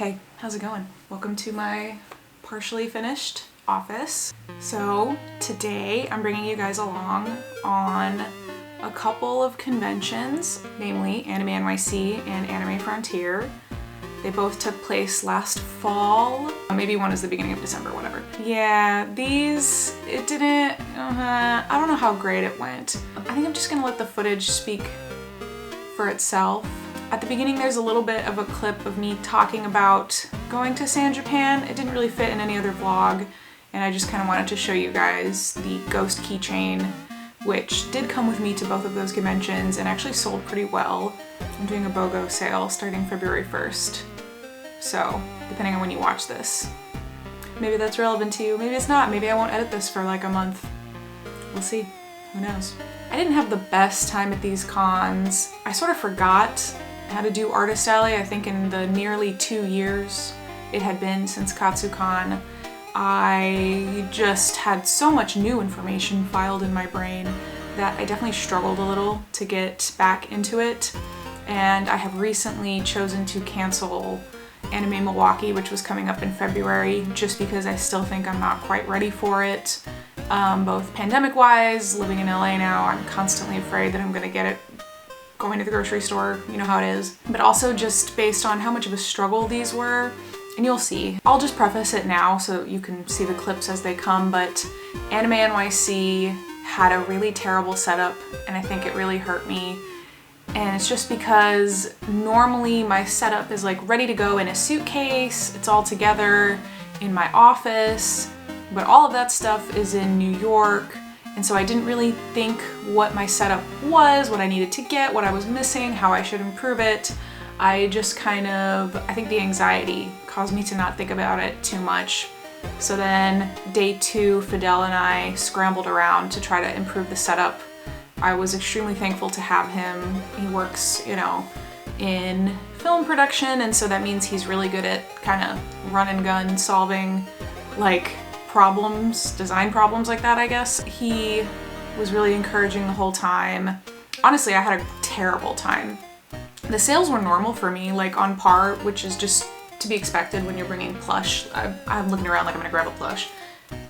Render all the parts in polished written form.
Hey, how's it going? Welcome to my partially finished office. So today I'm bringing you guys along on a couple of conventions, namely Anime NYC and Anime Frontier. They both took place last fall. Maybe one is the beginning of December, whatever. Yeah, it didn't, I don't know how great it went. I think I'm just gonna let the footage speak for itself. At the beginning, there's a little bit of a clip of me talking about going to San Japan. It didn't really fit in any other vlog, and I just kind of wanted to show you guys the ghost keychain, which did come with me to both of those conventions and actually sold pretty well. I'm doing a BOGO sale starting February 1st. So, depending on when you watch this. Maybe that's relevant to you, maybe it's not. Maybe I won't edit this for like a month. We'll see. Who knows? I didn't have the best time at these cons. I sort of forgot how to do artist alley. I think in the nearly 2 years it had been since KatsuCon, I just had so much new information filed in my brain that I definitely struggled a little to get back into it. And I have recently chosen to cancel Anime Milwaukee, which was coming up in February, just because I still think I'm not quite ready for it. Both pandemic-wise, living in LA now, I'm constantly afraid that I'm gonna get it going to the grocery store, you know how it is. But also just based on how much of a struggle these were, and you'll see. I'll just preface it now so you can see the clips as they come, but Anime NYC had a really terrible setup, and I think it really hurt me. And it's just because normally my setup is like ready to go in a suitcase, it's all together in my office, but all of that stuff is in New York. And so I didn't really think what my setup was, what I needed to get, what I was missing, how I should improve it. I just I think the anxiety caused me to not think about it too much. So then day 2, Fidel and I scrambled around to try to improve the setup. I was extremely thankful to have him. He works, you know, in film production, and so that means he's really good at kind of run and gun solving like problems, design problems like that, I guess. He was really encouraging the whole time. Honestly, I had a terrible time. The sales were normal for me, like on par, which is just to be expected when you're bringing plush. I'm looking around like I'm gonna grab a plush.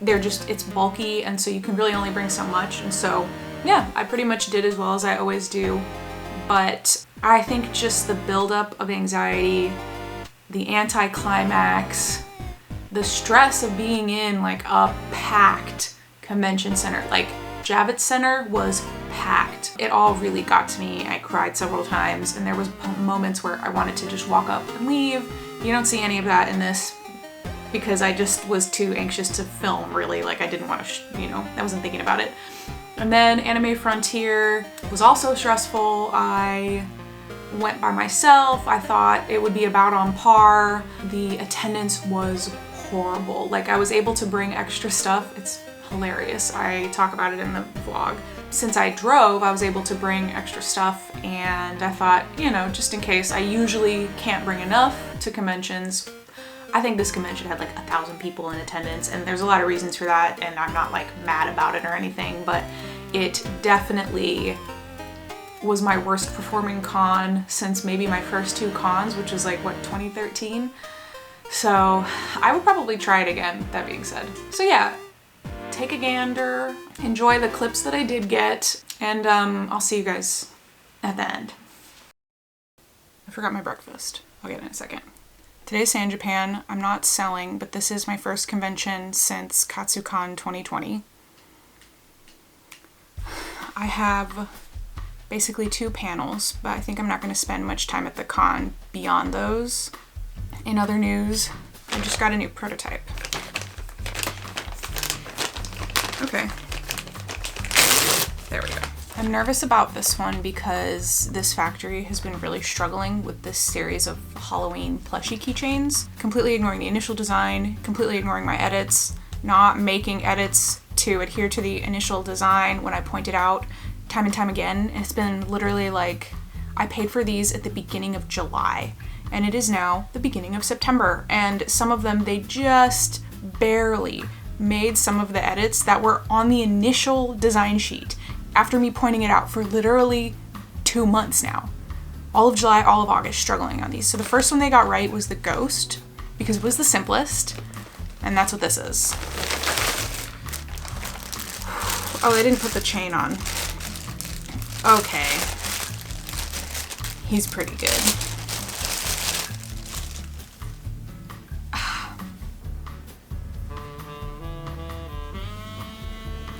It's bulky, and so you can really only bring so much, and so yeah, I pretty much did as well as I always do. But I think just the buildup of anxiety, the anticlimax, the stress of being in like a packed convention center, like Javits Center was packed. It all really got to me. I cried several times, and there was moments where I wanted to just walk up and leave. You don't see any of that in this because I just was too anxious to film, really. Like I didn't want to, I wasn't thinking about it. And then Anime Frontier was also stressful. I went by myself. I thought it would be about on par. The attendance was horrible. Like I was able to bring extra stuff. It's hilarious. I talk about it in the vlog. Since I drove, I was able to bring extra stuff, and I thought, just in case, I usually can't bring enough to conventions. I think this convention had like 1,000 people in attendance, and there's a lot of reasons for that, and I'm not like mad about it or anything, but it definitely was my worst performing con since maybe my first 2 cons, which was like, what, 2013? So I would probably try it again, that being said. So yeah, take a gander, enjoy the clips that I did get, and I'll see you guys at the end. I forgot my breakfast. I'll get it in a second. Today's San Japan. I'm not selling, but this is my first convention since KatsuCon 2020. I have basically 2 panels, but I think I'm not going to spend much time at the con beyond those. In other news, I just got a new prototype. Okay. There we go. I'm nervous about this one because this factory has been really struggling with this series of Halloween plushie keychains, completely ignoring the initial design, completely ignoring my edits, not making edits to adhere to the initial design when I pointed out time and time again. And it's been literally like, I paid for these at the beginning of July, and it is now the beginning of September, and some of them, they just barely made some of the edits that were on the initial design sheet after me pointing it out for literally 2 months now. all of July, all of August struggling on these. So the first one they got right was the Ghost because it was the simplest, and that's what this is. Oh, they didn't put the chain on. Okay. He's pretty good.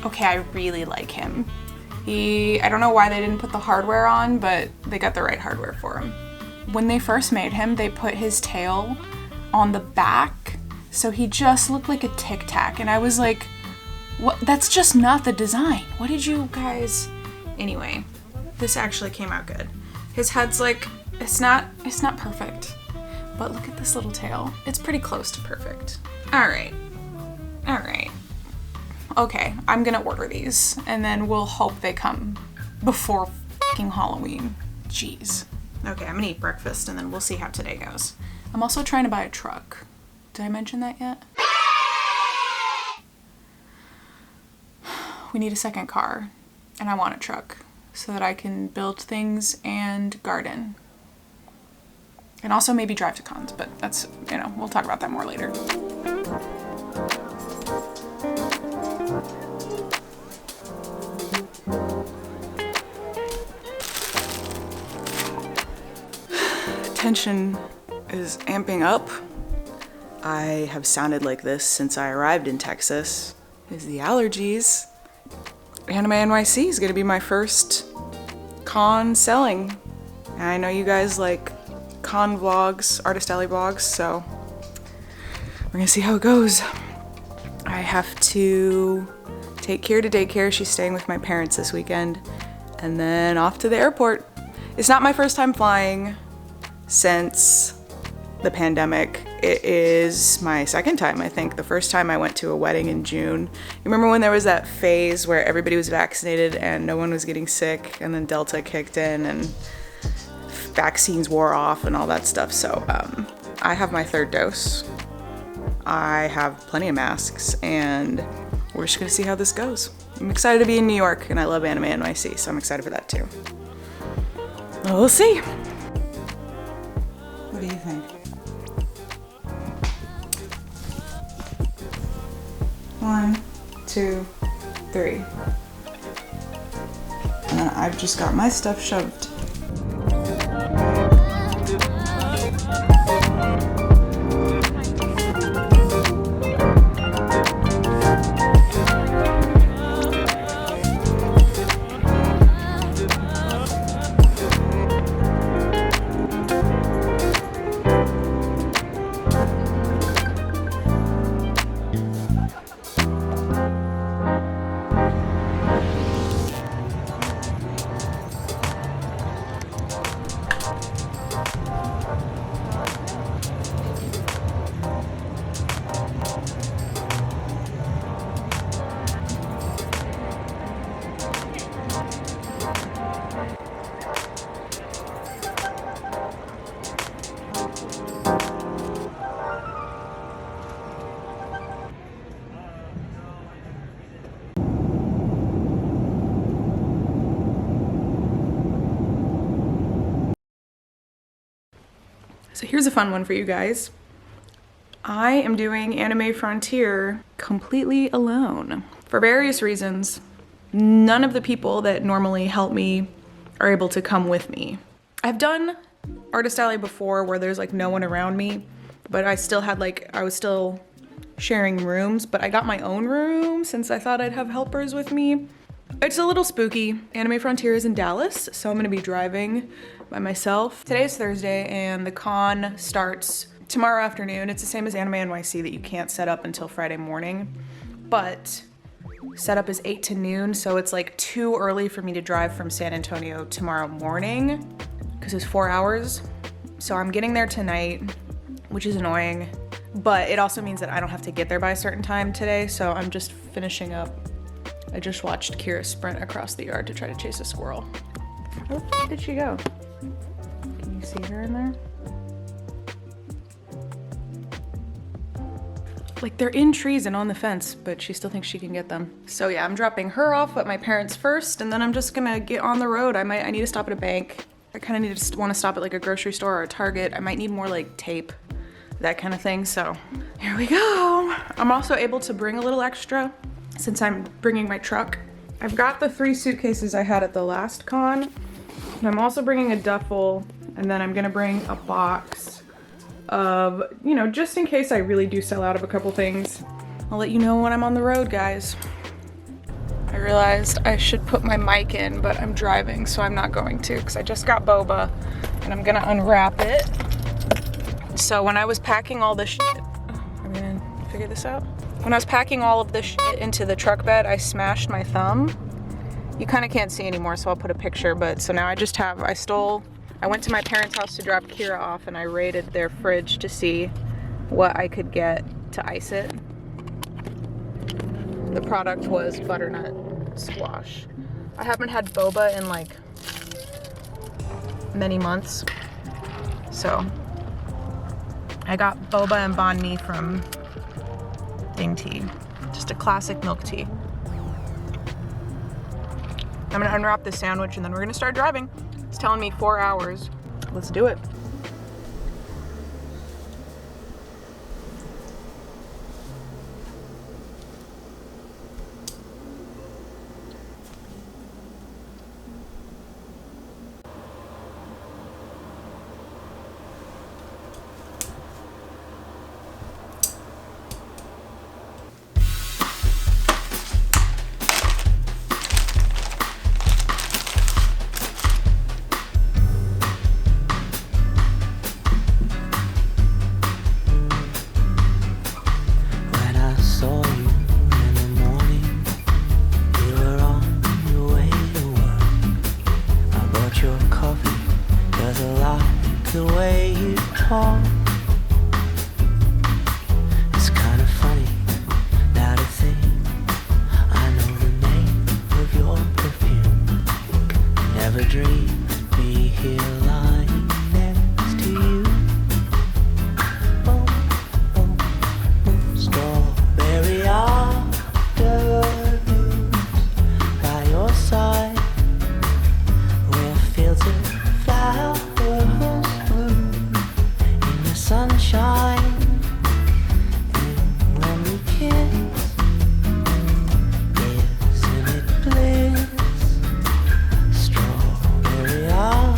Okay, I really like him. I don't know why they didn't put the hardware on, but they got the right hardware for him. When they first made him, they put his tail on the back, so he just looked like a Tic Tac, and I was like, what? That's just not the design. What did you guys? Anyway, this actually came out good. His head's like, it's not perfect, but look at this little tail. It's pretty close to perfect. All right. Okay, I'm gonna order these and then we'll hope they come before fucking Halloween. Jeez. Okay, I'm gonna eat breakfast and then we'll see how today goes. I'm also trying to buy a truck. Did I mention that yet? We need a second car and I want a truck so that I can build things and garden. And also maybe drive to cons, but that's, we'll talk about that more later. Tension is amping up. I have sounded like this since I arrived in Texas. Is the allergies. Anime NYC is gonna be my first con selling. And I know you guys like con vlogs, artist alley vlogs, so we're gonna see how it goes. I have to take Kira to daycare. She's staying with my parents this weekend. And then off to the airport. It's not my first time flying since the pandemic. It is my second time, I think. The first time I went to a wedding in June. You remember when there was that phase where everybody was vaccinated and no one was getting sick, and then Delta kicked in and vaccines wore off and all that stuff. So I have my third dose. I have plenty of masks and we're just gonna see how this goes. I'm excited to be in New York and I love Anime NYC, so I'm excited for that too. Well, we'll see. What do you think? 1, 2, 3. And then I've just got my stuff shoved. So here's a fun one for you guys. I am doing Anime Frontier completely alone. For various reasons, none of the people that normally help me are able to come with me. I've done Artist Alley before where there's like no one around me, but I still had I was still sharing rooms, but I got my own room since I thought I'd have helpers with me. It's a little spooky. Anime Frontier is in Dallas, so I'm gonna be driving by myself. Today's Thursday and the con starts tomorrow afternoon. It's the same as Anime NYC that you can't set up until Friday morning, but setup is 8 to noon, so it's like too early for me to drive from San Antonio tomorrow morning because it's 4 hours. So I'm getting there tonight, which is annoying, but it also means that I don't have to get there by a certain time today, so I'm just finishing up. I just watched Kira sprint across the yard to try to chase a squirrel. Where the f did she go? Can you see her in there? Like they're in trees and on the fence, but she still thinks she can get them. So yeah, I'm dropping her off at my parents first, and then I'm just gonna get on the road. I need to stop at a bank. I kind of want to stop at like a grocery store or a Target. I might need more like tape, that kind of thing. So here we go. I'm also able to bring a little extra since I'm bringing my truck. I've got the 3 suitcases I had at the last con. And I'm also bringing a duffel, and then I'm gonna bring a box of, you know, just in case I really do sell out of a couple things. I'll let you know when I'm on the road, guys. I realized I should put my mic in, but I'm driving, so I'm not going to, because I just got boba, and I'm gonna unwrap it. So when I was packing all this shit, I'm gonna figure this out. When I was packing all of this shit into the truck bed, I smashed my thumb. You kind of can't see anymore, so I'll put a picture, but so now I just have, I went to my parents' house to drop Kira off, and I raided their fridge to see what I could get to ice it. The product was butternut squash. I haven't had boba in like many months, so I got boba and banh mi from Ding Tea. Just a classic milk tea. I'm gonna unwrap this sandwich and then we're gonna start driving. It's telling me 4 hours. Let's do it. The way you talk, it's kind of funny now to think I know the name of your perfume. Never dreamed I'd be here lying next to you. Oh, oh, oh. Strawberry afternoons by your side, where fields of flowers sunshine, and when we kiss, isn't it bliss? Strawberry afternoons.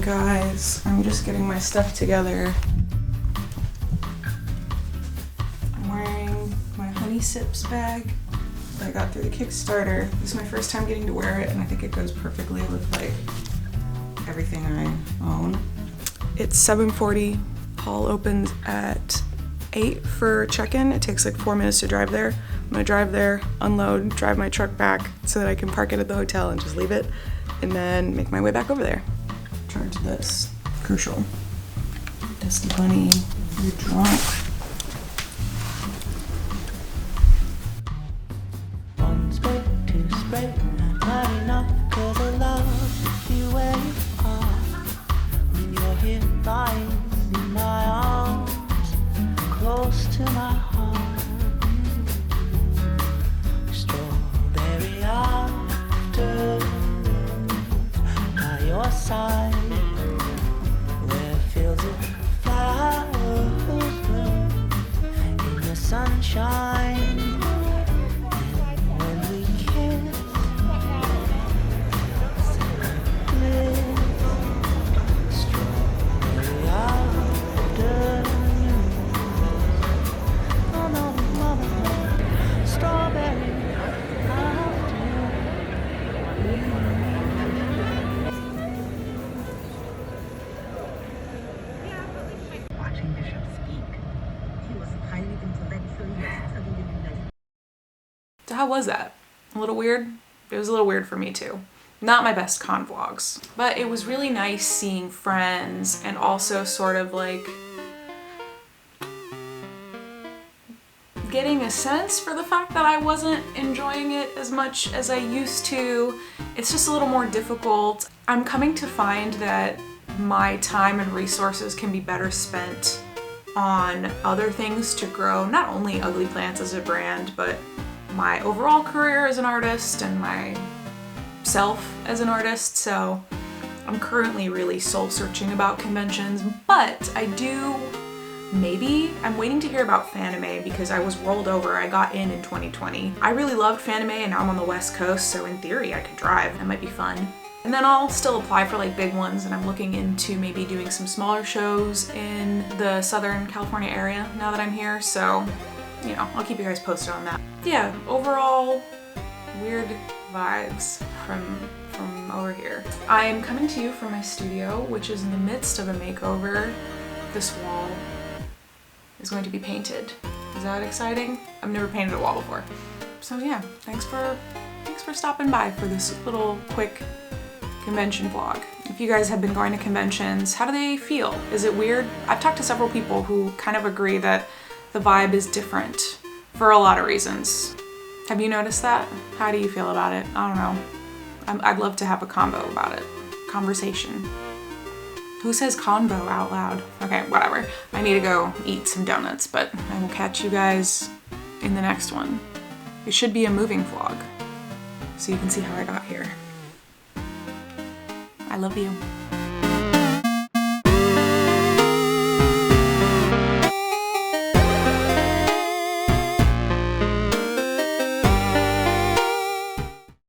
Guys, I'm just getting my stuff together. I'm wearing my Honey Sips bag that I got through the Kickstarter. This is my first time getting to wear it, and I think it goes perfectly with like everything I own. It's 7:40. Hall opens at 8 for check-in. It takes like 4 minutes to drive there. I'm gonna drive there, unload, drive my truck back so that I can park it at the hotel and just leave it, and then make my way back over there. Charge this. Crucial. Dusty Bunny, you're drunk. One spray, 2 spray, not enough, 'cause I love you where you are. When you're here lying in my arms, close to my heart. Strawberry afternoon by your side, where fields of flowers bloom in the sunshine, and when we kiss, bliss. Strawberry afternoon. Oh no, mama, strawberry afternoon. Watching Bishop speak, he was highly intellectual, yet studying in the So how was that? A little weird? It was a little weird for me too. Not my best con vlogs, but it was really nice seeing friends and also sort of like getting a sense for the fact that I wasn't enjoying it as much as I used to. It's just a little more difficult. I'm coming to find that my time and resources can be better spent on other things to grow not only Ugly Plants as a brand, but my overall career as an artist and myself as an artist. So I'm currently really soul searching about conventions, but I'm waiting to hear about Fanime because I was rolled over. I got in 2020. I really loved Fanime and now I'm on the West Coast, so in theory I could drive. That might be fun. And then I'll still apply for like big ones, and I'm looking into maybe doing some smaller shows in the Southern California area now that I'm here. So, you know, I'll keep you guys posted on that. Yeah, overall weird vibes from over here. I'm coming to you from my studio, which is in the midst of a makeover. This wall is going to be painted. Is that exciting? I've never painted a wall before. So yeah, thanks for stopping by for this little quick convention vlog. If you guys have been going to conventions, how do they feel? Is it weird? I've talked to several people who kind of agree that the vibe is different for a lot of reasons. Have you noticed that? How do you feel about it? I don't know. I'd love to have a convo about it. Conversation. Who says convo out loud? Okay, whatever. I need to go eat some donuts, but I will catch you guys in the next one. It should be a moving vlog, so you can see how I got here. I love you.